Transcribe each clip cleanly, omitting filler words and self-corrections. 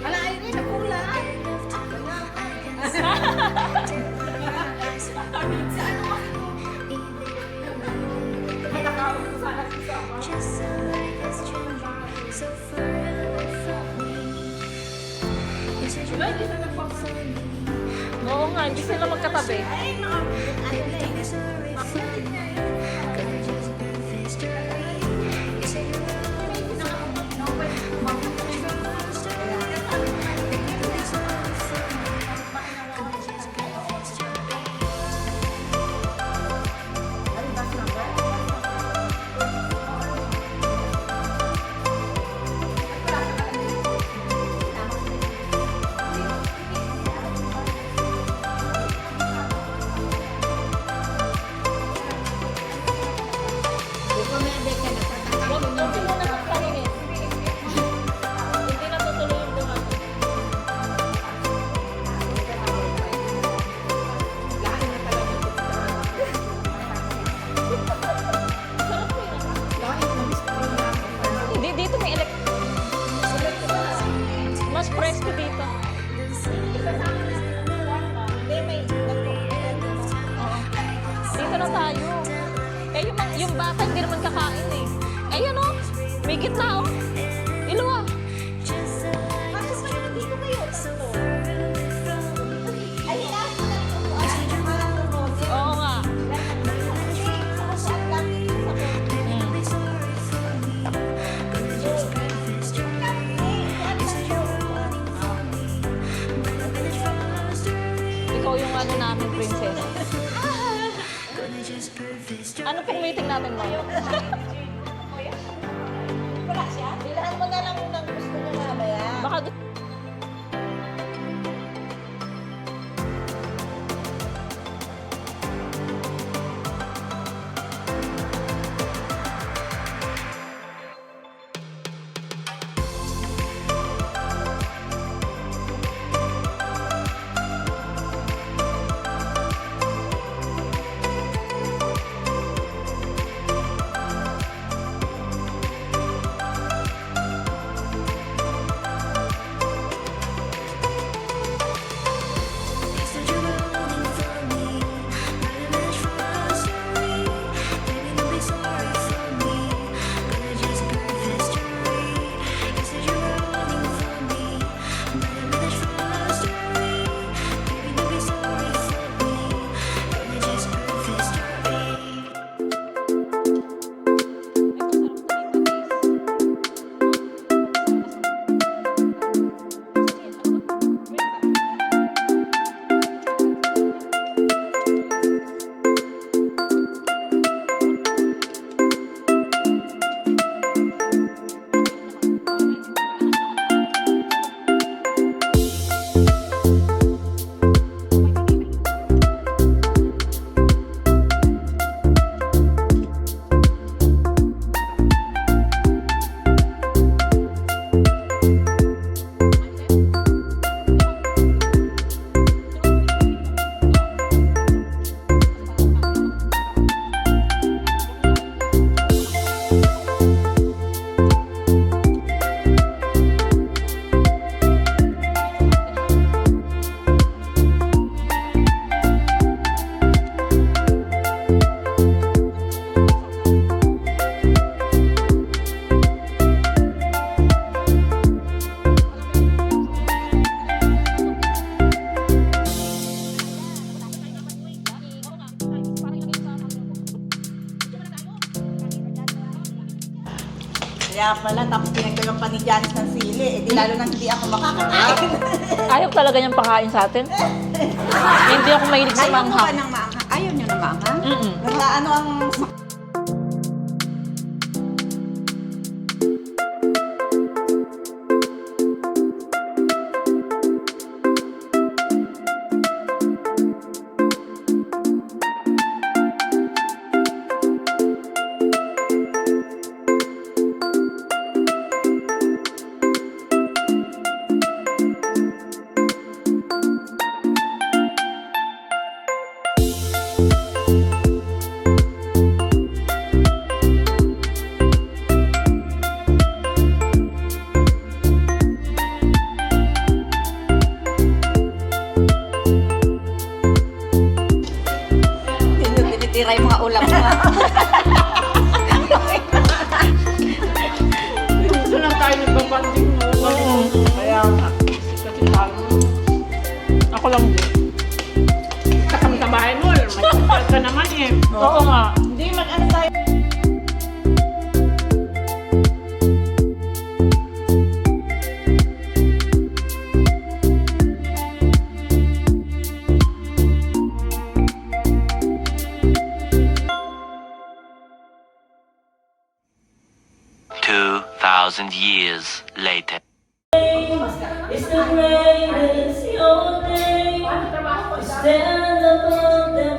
Ala, ay rin, napula. May nakawag ko sana sa Oo nga, hindi sila magkatabi. Dito may mas presko dito. Dito na tayo. Eh, yung bata hindi naman kakain eh. Ayan o. May gitna o. Iluwa. Oo nga. Ikaw yung ano namin, princess. Ano pong meeting natin ba? Wala siya? Bilahan mo na lang ng gusto niya mamaya. Baka Kaya pala, tapos pinagdagang pa ni Janice ng sili. Eh, di lalo nang hindi ako makakakain. ayaw talaga niyang pakain sa atin. Hindi ako mahilig sa Ayaw mo ba manghang. ng maanghang? Ayaw niyo ng maanghang? Mm-mm. Basta ano ang... titira yung mga ulam mo. Gusto lang tayo nagbabanding mo. Kaya nga. Kasi tayo. Ako lang din. Sa kami sa bahay mo, may kapal ka naman eh. Oo nga. Hindi, mag-ano tayo. Two thousand years later. It's the greatest, your name. Stand above them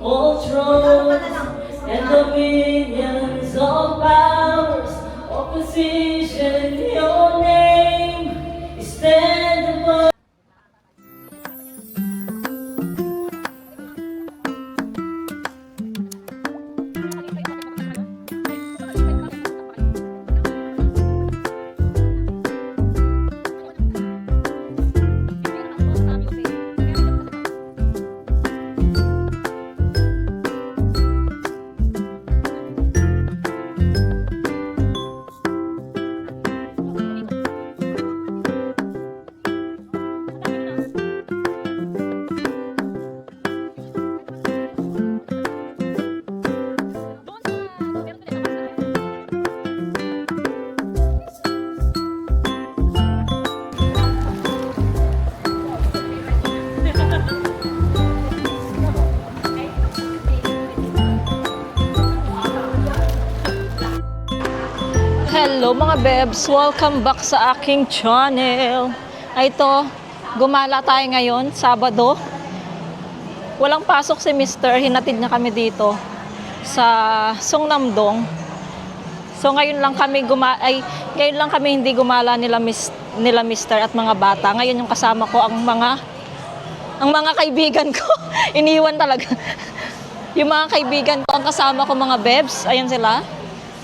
all thrones and dominions, all powers, all position. Your name. Stand above. Hello mga bebs! Welcome back sa aking channel. Ito, gumala tayo ngayon, Sabado. Walang pasok si Mr. Hinatid niya kami dito sa Songnam-dong. So ngayon lang kami hindi gumala nila Mr. at mga bata. Ngayon yung kasama ko ang mga kaibigan ko. Iniwan talaga. Yung mga kaibigan ko ang kasama ko mga bebs. Ayan sila.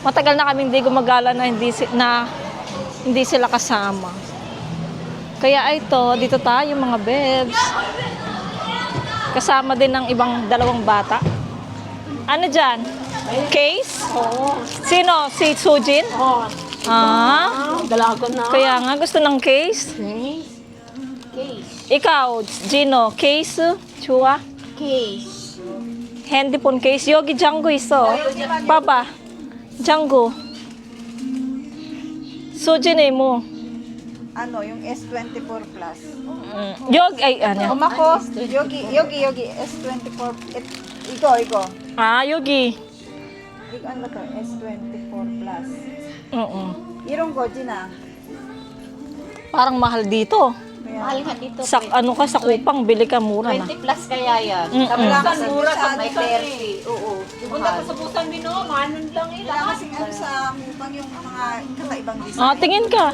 Matagal na kami hindi gumagala na hindi sila kasama. Kaya ito, dito tayo mga bebs. Kasama din ng ibang dalawang bata. Ano dyan? Case? Oo. Sino? Si Sujin? Oo. Ah, Dalago na. kaya nga gusto ng case. Ikaw, Gino, case? Chua? Case. 핸드폰 케이스 여기 장구 있어. 봐봐. 장구. 소진이 뭐? Ano, yung S24 Plus. 여기 아니야. Umako, yogi, S24. Igo. 아 여기. Igo, ano to? S24 Plus. 응. Irong goji na. Parang mahal dito. Mahal nga dito. Sa ano ka sa Kupang bili ka mura na. 20 plus kaya yan. Wala Sa kasi mura sa sa may 30. Oo. Punta ko sa Busan Bino, manon lang eh. Wala kasi ano sa mukang yung mga kakaibang design. Ah, tingin ka.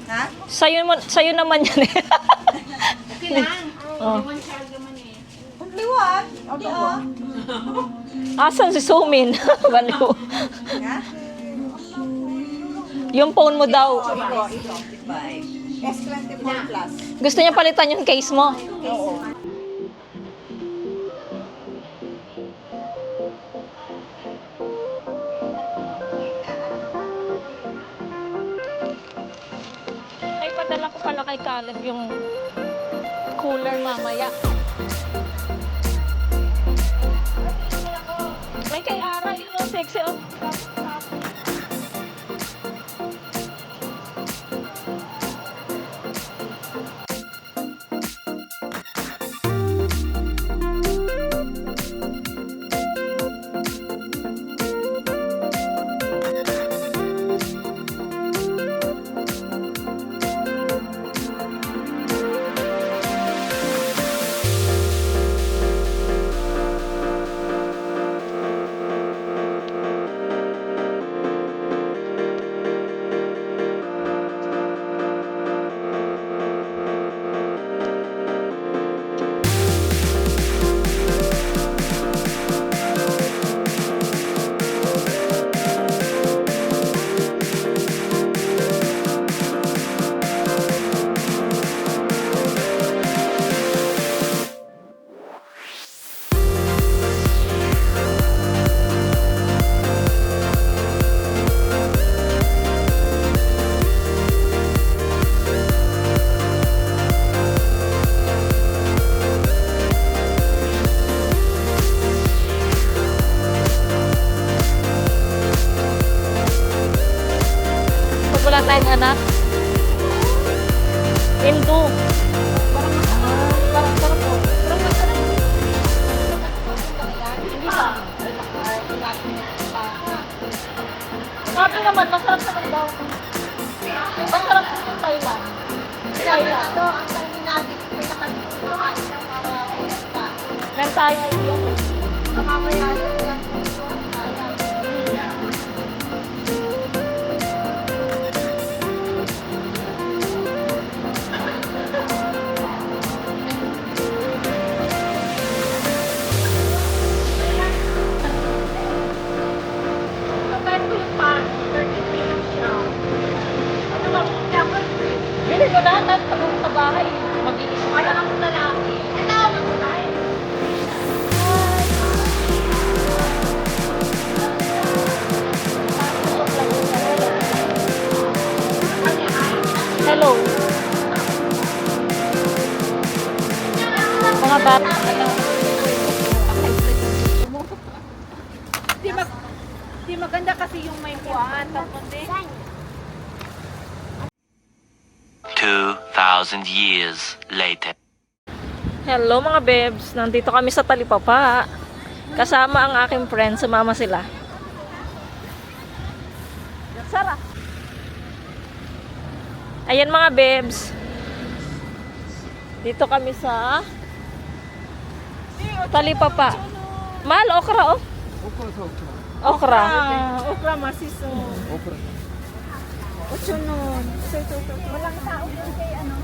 Ha? Sa'yo naman yan eh. Okay lang. Oh. One child naman eh. Liwat. Okay, oh. Asan si Sumin? Baliw. Ha? Yung phone mo daw. Ito. S24 Plus. Gusto niya palitan yung case mo. Oo. Ay, padala ko pala kay Caleb yung cooler mamaya. May kay Ara, yung sexy oh. Meron tayo idea. Bili ko na, tapos sa bahay. Mag-iisip ka lang na lalaki. Hello. Mga bata. Di maganda kasi yung may kuhaan. Tapos 2,000 years later. Hello mga bebs. Nandito kami sa Talipapa. Kasama ang aking friend. Sumama sila. Sarah. Ayan mga bebs. Dito kami sa Talipapa. Mahal, okra oh. Okra. okra masiso. Ocho nun. Walang tao doon kay ano?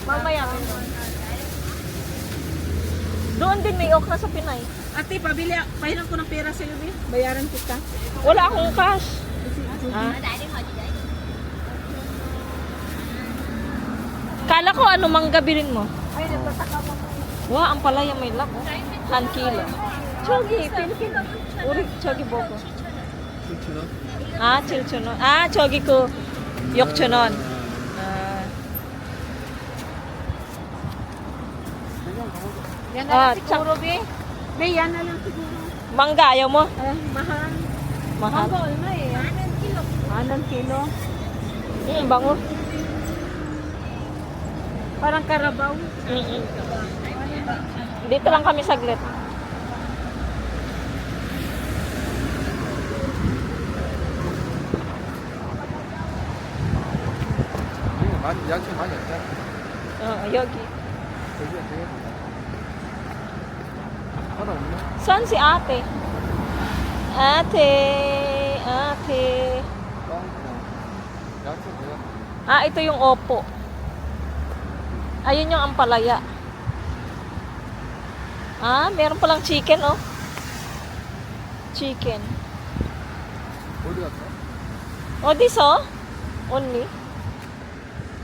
Mamaya. Doon din may okra sa Pinay. Ate, pahiram ko ng pera sa iyo, bayaran kita. Wala akong cash. Ah. Kala ko ano mangga bilhin mo? Ay, nagtataka mo. Wah, ang palaya may lak. Oh. 1 kilo. Chogi, Pilipino. Uri, chogi bobo. Ah, chilchunon. Ah, chogi ko. Yokchunon. Ah. Yan Ah, na lang siguro, be. Be, yan na lang siguro. Mangga, ayaw mo? Mahal. Mahal. Mahal na eh. 6 kilo. Bango. Parang karabaw. Dito lang kami saglit. 야채 많이 없다. Yogi. 여기가 되게 하나 없네. Saan si ate? Ate. Ate. 야채 내가 Ah, ito yung opo. Ayun yung ampalaya. Ah, meron palang chicken, oh. Chicken. 어디 갔어? Oh, this, oh. Only.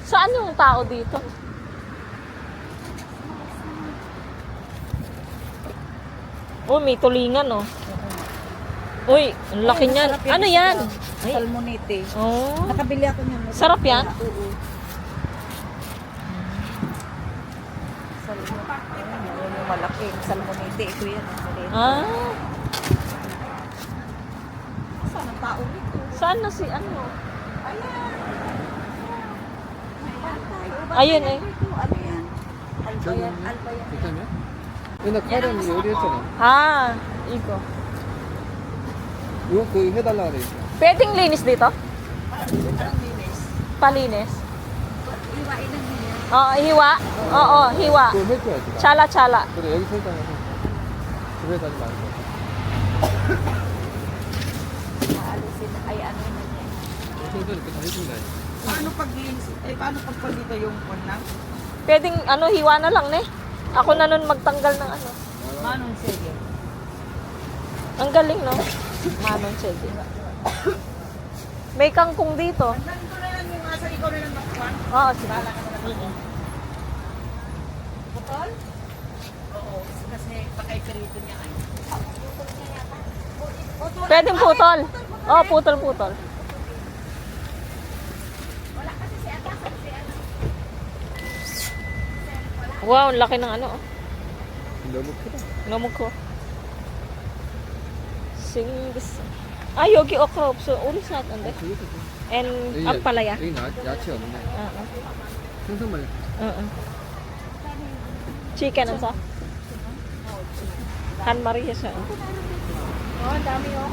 Saan yung tao dito? Oh, may tulingan, oh. Uy, ang laki niyan. Ano yan? Ay. Salmonite. Oh. Nakabili ako niyan. Sarap yan? Oo. Salmonite. Ayun yung malaki. Salmonite. Ito yan. Maliit. Ah. Saan ang tao nito? Saan na si ano? Ayan. Ayun, eh. Ito, ano yan? Alba yan. Alba yan. 괜찮냐? 근데 카렌 요리했잖아. Ah, iko. 이거 그 해달라 그래. Pwedeng linis dito? Palinis? Oo, hiwa. Oo, hiwa. 그거 해줘야지. Chala-chala. 그래 여기 설탕해서 집에 가지 말고. Aalisin. Ay, ano naman yan. 청소 이렇게 다 해준다. Paano pag paano pag dito yung kon lang? Pwedeng ano, hiwa na lang, ne? Ako na nun magtanggal ng ano. Manon sige. Ang galing, no? Manon, sige. May kangkong dito. Nandito na lang yung asa ikaw na lang nakuha. Oo, sige. Bala ka na lang. Putol? Oo. Kasi pakay-perito niya ay. Pwedeng putol. Oo, putol-putol. Wow, ang laki ng ano. Oh. 너무 크다. Ngamog ko. Singis. Ah, yogi okra. So, uri sa atin. 그것도 좀. And ampalaya. 여기 야채 없네. Oo. 생선만. Oo. Chicken ang sa? Han Maria siya. Oh, ang dami oh.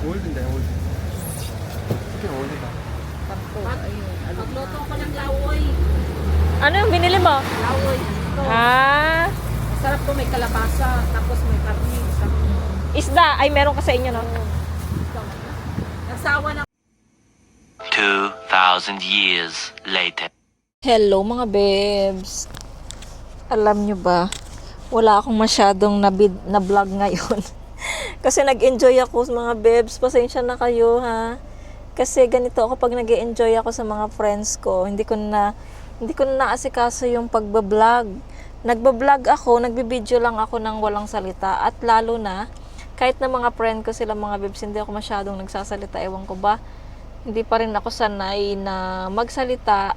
올드인데 올드. 치킨 올드다. 딱 10. Magluto ko ng lawoy. Ano yung binili mo? Lawoy. Ito. Ah, Masarap to, may kalabasa, tapos may karni. isda. Ay, meron ka sa inyo, no? Nasawa na 2,000 years later. Hello mga bebs. Alam nyo ba, wala akong masyadong na vlog ngayon. Kasi nag-enjoy ako mga bebs. Pasensya na kayo ha. Kasi ganito ako pag nag-enjoy ako sa mga friends ko. Hindi ko na naasikaso yung pagbablog. Nagbablog ako, nagbibideo lang ako ng walang salita. At lalo na, kahit na mga friend ko sila mga bebs, hindi ako masyadong nagsasalita. Ewan ko ba, hindi pa rin ako sanay na magsalita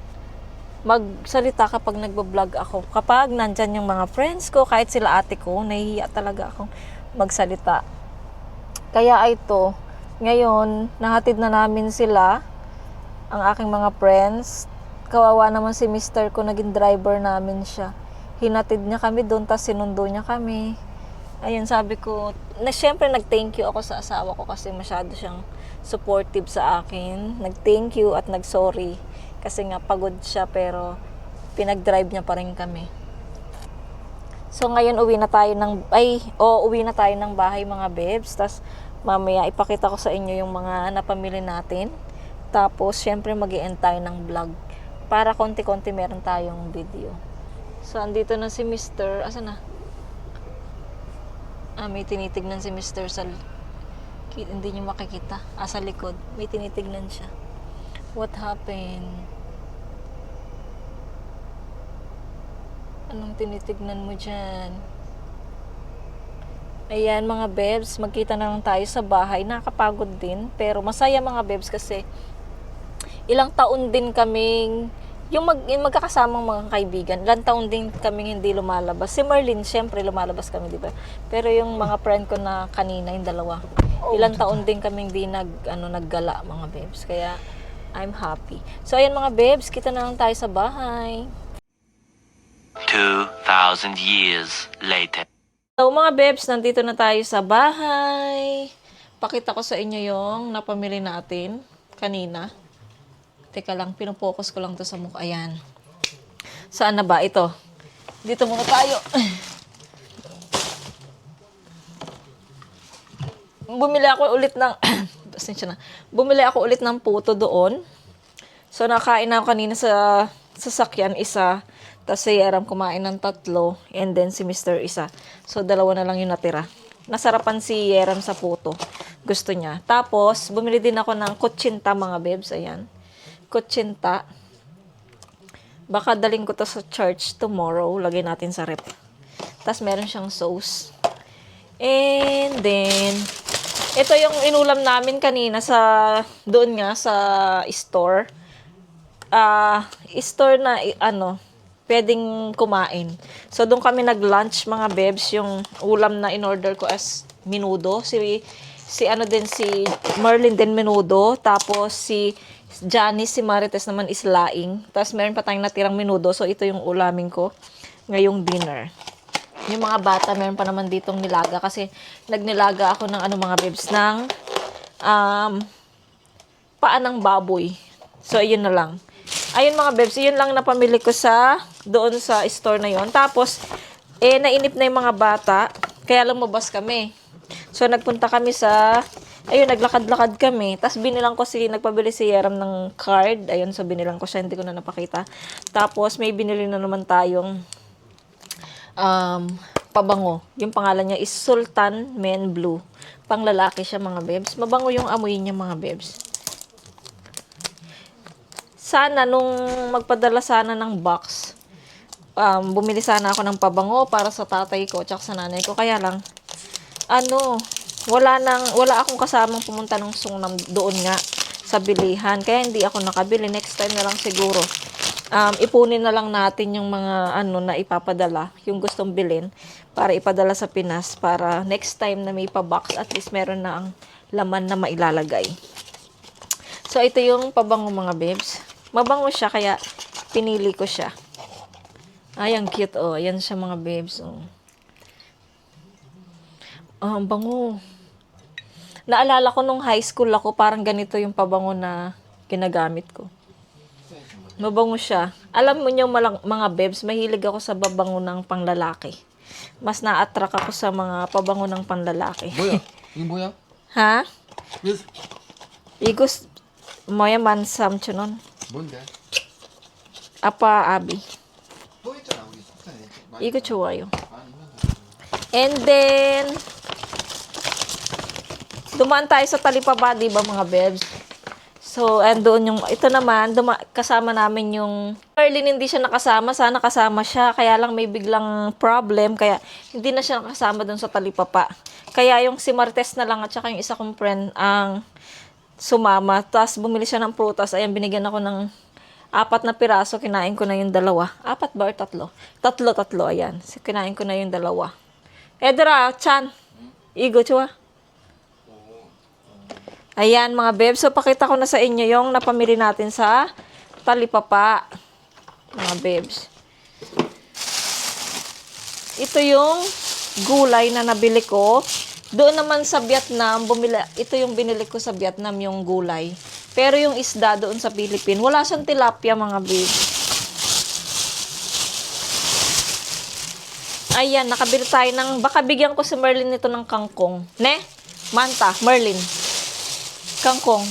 kapag nagbablog ako. Kapag nandyan yung mga friends ko, kahit sila ate ko, nahihiya talaga akong magsalita. Kaya ito, ngayon, nahatid na namin sila, ang aking mga friends. Kawawa naman si Mr. ko, naging driver namin siya. Hinatid niya kami doon, tas sinundo niya kami. Ayun, sabi ko, syempre nag-thank you ako sa asawa ko kasi masyado siyang supportive sa akin. Nag-thank you at nag-sorry. Kasi nga pagod siya pero pinag-drive niya pa rin kami. So ngayon uwi na tayo ng bahay mga bebs. Tapos mamaya ipakita ko sa inyo yung mga napamili natin. Tapos syempre mag-i-end tayo ng vlog. Para konti-konti meron tayong video. So andito na si Mr. Asa na? May tinitignan si Mr. Hindi niyo makikita. Sa likod. May tinitignan siya. What happened? Anong tinitignan mo dyan? Ayan mga bebs, magkita na lang tayo sa bahay. Nakakapagod din, pero masaya mga bebs kasi ilang taon din kaming, yung magkakasamang mga kaibigan, ilang taon din kaming hindi lumalabas. Si Merlin, syempre lumalabas kami, di ba? Pero yung mga friend ko na kanina, yung dalawa, ilang taon din kaming hindi naggala mga bebs. Kaya, I'm happy. So, ayan mga bebs, kita na lang tayo sa bahay. 2,000 years later. So mga bebs, nandito na tayo sa bahay. Pakita ko sa inyo yung napamili natin kanina. Teka lang, pinupokus ko lang to sa mukha. Ayan. Saan na ba? Ito. Dito muna tayo. Bumili ako ulit ng Bumili ako ulit ng puto doon. So nakain ako kanina sa sasakyan isa. Tapos si Yeram kumain ng 3, and then si Mr. isa. So, 2 na lang yung natira. Nasarapan si Yeram sa puto. Gusto niya. Tapos, bumili din ako ng kutsinta, mga bebs. Ayan. Kutsinta. Baka daling ko to sa church tomorrow. Lagay natin sa rep. Tapos, meron siyang sauce. And then, ito yung inulam namin kanina doon nga sa store. Store na, pwedeng kumain. So, doon kami nag-lunch, mga bebs. Yung ulam na in-order ko as menudo. Si Merlin din menudo. Tapos, si Janice, si Marites naman is laing. Tapos, meron pa tayong natirang menudo. So, ito yung ulamin ko ngayong dinner. Yung mga bata, meron pa naman ditong nilaga. Kasi, nagnilaga ako ng mga bebs, ng paa ng baboy. So, ayun na lang. Ayun mga bebs, yun lang napamili ko doon sa store na yon. Tapos, nainip na yung mga bata, kaya lumabas kami. So, nagpunta kami naglakad-lakad kami. Tapos, nagpabili si Yeram ng card. Ayun, so binilang ko siya, hindi ko na napakita. Tapos, may binili na naman tayong pabango. Yung pangalan niya is Sultan Men Blue. Panglalaki siya mga bebs. Mabango yung amoy niya mga bebs. Sana nung magpadala sana ng box, bumili sana ako ng pabango para sa tatay ko at sa nanay ko. Kaya lang, wala akong kasamang pumunta ng Sungnam doon nga sa bilihan. Kaya hindi ako nakabili. Next time na lang siguro. Ipunin na lang natin yung mga na ipapadala, yung gustong bilhin para ipadala sa Pinas para next time na may pa-box at least meron na ang laman na mailalagay. So, ito yung pabango mga bebs. Mabango siya, kaya pinili ko siya. Ay, ang cute, oh. Ayan siya, mga babes, oh. Ang bango. Naalala ko nung high school ako, parang ganito yung pabango na ginagamit ko. Mabango siya. Alam mo niyo mga bebs, mahilig ako sa babango ng panglalaki. Mas na-attract ako sa mga pabango ng panglalaki. 뭐야? 이거 뭐야? Ha? 왜? 이거 뭐야 만삼 천원. 뭔데? 아빠 아비. 또 있잖아 우리 숙소에. 이거 좋아요. 많이 있는 And then dumaan tayo sa Talipapa, di ba mga bebs? So, doon yung, ito naman, kasama namin yung, Merlin hindi siya nakasama, sana kasama siya, kaya lang may biglang problem, kaya hindi na siya nakasama doon sa Talipapa. Kaya yung si Martes na lang at saka yung isa kong friend ang sumama, tapos bumili siya ng prutas, ayan, binigyan ako ng 4 na piraso, kinain ko na yung 2. 4 ba or 3? Tatlo, ayan. So, kinain ko na yung 2. Edra, Chan, Igo, chua. Ayan mga bebs, so pakita ko na sa inyo yung napamili natin sa Talipapa. Mga bebs. Ito yung gulay na nabili ko. Doon naman sa Vietnam, ito yung binili ko sa Vietnam, yung gulay. Pero yung isda doon sa Philippines, wala siyang tilapia mga bebs. Ayan, nakabili tayo ng, baka bigyan ko si Merlin nito ng kangkong. Ne? Manta, Merlin. Kangkong.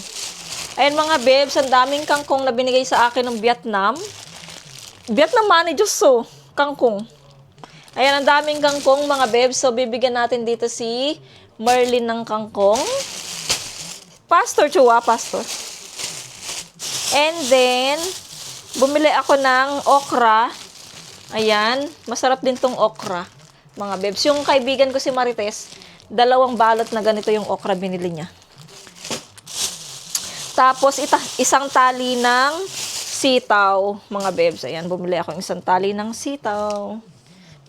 Ayan mga bebs, ang daming kangkong na binigay sa akin ng Vietnam. Vietnam money, Diyos so. Kangkong. Ayan, ang daming kangkong mga bebs. So, bibigyan natin dito si Merlin ng kangkong. Pastor, chua, pastor. And then, bumili ako ng okra. Ayan, masarap din tong okra. Mga bebs, yung kaibigan ko si Marites, 2 balot na ganito yung okra binili niya. Tapos, isang tali ng sitaw, mga bebs. Ayan, bumili ako ng isang tali ng sitaw.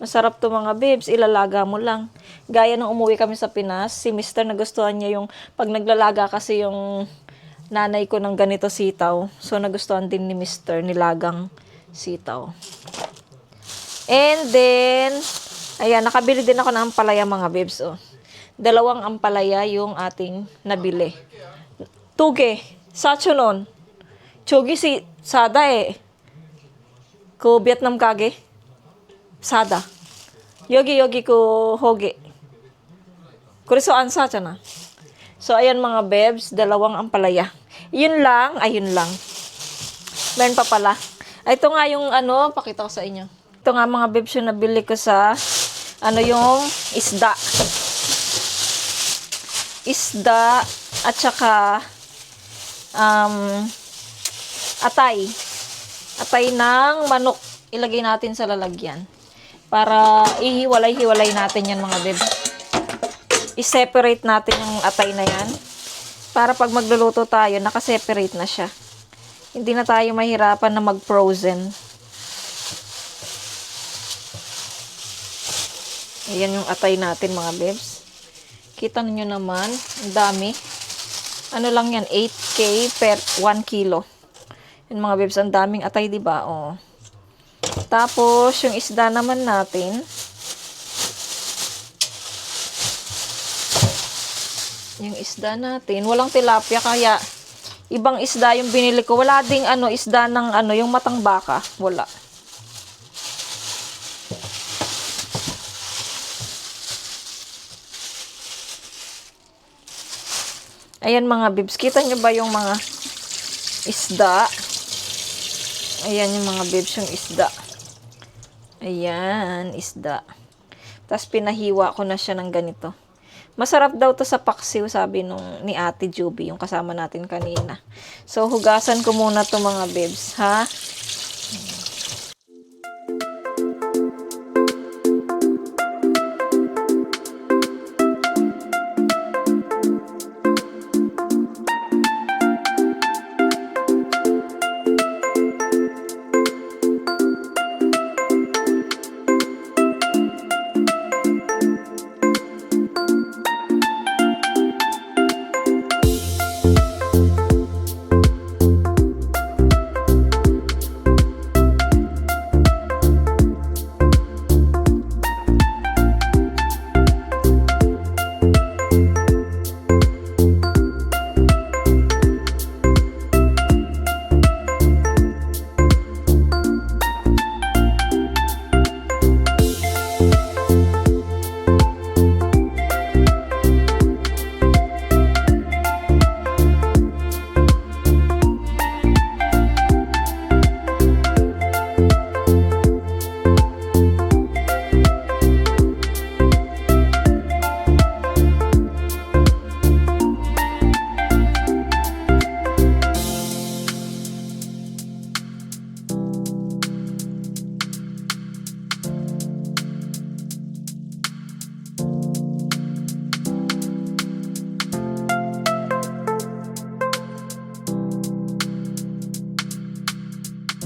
Masarap to mga bebs, ilalaga mo lang. Gaya nung umuwi kami sa Pinas, si Mr. nagustuhan niya yung, pag naglalaga kasi yung nanay ko ng ganito sitaw. So, nagustuhan din ni Mr. nilagang sitaw. And then, ayan, nakabili din ako ng ampalaya mga bebs. Oh. 2 ampalaya yung ating nabili. Tuge. Sacho nun. Chogi si Sada ko Vietnam kage. Sada. Yogi ko hoge. Kuriso ansa na. So, ayan mga bebs, 2 ampalaya. Yun lang. Meron pa pala. Ito nga yung pakita ko sa inyo. Ito nga mga bebs yung nabili ko sa, yung isda. Isda at saka atay ng manok, ilagay natin sa lalagyan para ihiwalay-hiwalay natin yan mga bebs. I-separate natin yung atay na yan para pag magluluto tayo, nakaseparate na siya, hindi na tayo mahirapan na mag-frozen. Ayan yung atay natin mga bebs, kita niyo naman, ang dami. Ano lang yan, 8K per 1 kilo. Yung mga bebs, ang daming atay, diba? Oh. Tapos, yung isda naman natin. Yung isda natin, walang tilapia, kaya ibang isda yung binili ko. Wala ding isda ng yung matang baka. Wala. Ayan mga bibs, kita nyo ba yung mga isda? Ayan yung mga bibs, yung isda. Ayan, isda. Tapos pinahiwa ko na siya ng ganito. Masarap daw to sa paksiw, sabi ni Ate Juby, yung kasama natin kanina. So, hugasan ko muna to mga bibs, ha?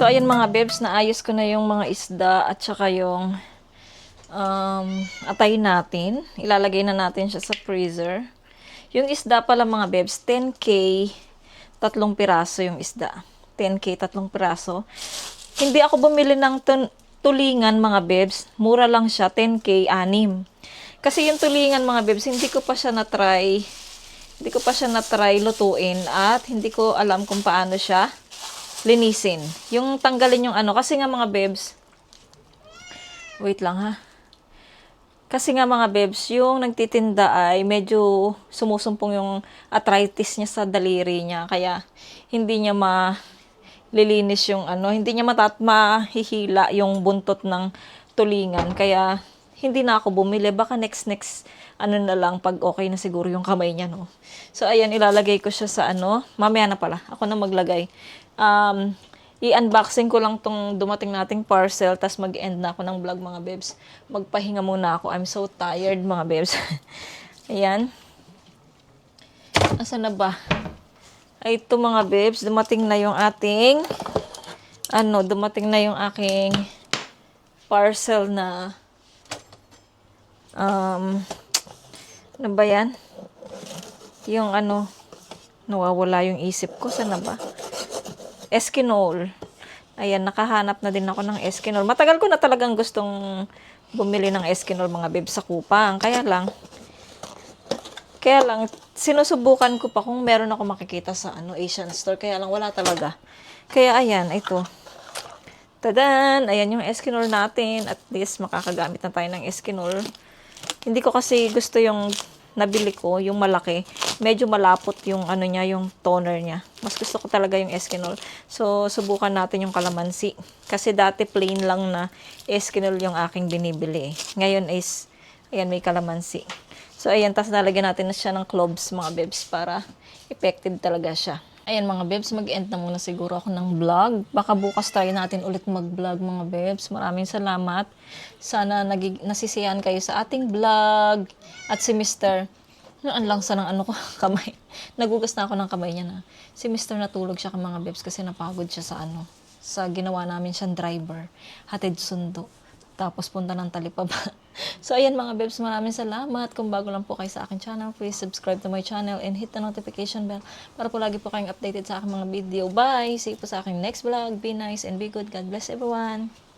So, ayan mga bebs, naayos ko na yung mga isda at saka yung atay natin. Ilalagay na natin siya sa freezer. Yung isda pala mga bebs, 10K, 3 piraso yung isda. 10K, 3 piraso. Hindi ako bumili ng tulingan mga bebs. Mura lang siya, 10K, 6. Kasi yung tulingan mga bebs, hindi ko pa siya na-try lutuin at hindi ko alam kung paano siya linisin. Yung tanggalin yung ano, kasi nga mga bebs, wait lang ha. Kasi nga mga bebs, yung nagtitinda ay medyo sumusumpong yung arthritis niya sa daliri niya. Kaya hindi niya malilinis yung ano, hindi niya mahihila yung buntot ng tulingan. Kaya hindi na ako bumili. Baka next ano na lang pag okay na siguro yung kamay niya, no. So ayan, ilalagay ko siya sa ano, mamaya na pala. Ako na maglagay. I-unboxing ko lang tong dumating nating parcel, tas mag-end na ako ng vlog mga bebs. Magpahinga muna ako. I'm so tired mga bebs. Ayan. Asa na ba? Ay, ito mga bebs, dumating na yung ating dumating na yung aking parcel na ano ba yan? Yung ano, nawawala yung isip ko. Saan na ba? Eskinol. Ayan, nakahanap na din ako ng Eskinol. Matagal ko na talagang gustong bumili ng Eskinol mga bebs sa Kupang. Kaya lang, sinusubukan ko pa kung meron ako makikita sa Asian store. Kaya lang, wala talaga. Kaya ayan, ito. Tadan! Ayan yung Eskinol natin. At least, makakagamit na tayo ng Eskinol. Hindi ko kasi gusto yung nabili ko, yung malaki. Medyo malapot yung niya, yung toner niya. Mas gusto ko talaga yung Eskinol. So, subukan natin yung kalamansi. Kasi dati plain lang na Eskinol yung aking binibili. Ngayon is, ayan, may kalamansi. So, ayan, tas nalagyan natin na siya ng cloves, mga bebs, para effective talaga siya. Ayan mga bebs, mag-end na muna siguro ako ng vlog. Baka bukas try natin ulit mag-vlog mga bebs. Maraming salamat. Sana nasisiyahan kayo sa ating vlog. At si Mr. Ang langsa ng kamay. Nagugas na ako ng kamay niya na. Si Mr. natulog siya mga bebs kasi napagod siya sa ginawa namin siyang driver. Hatid sundo. Tapos punta ng Talipapa. So, ayan mga bebs, maraming salamat. Kung bago lang po kayo sa akin channel, please subscribe to my channel and hit the notification bell para po lagi po kayong updated sa aking mga video. Bye! See you po sa aking next vlog. Be nice and be good. God bless everyone.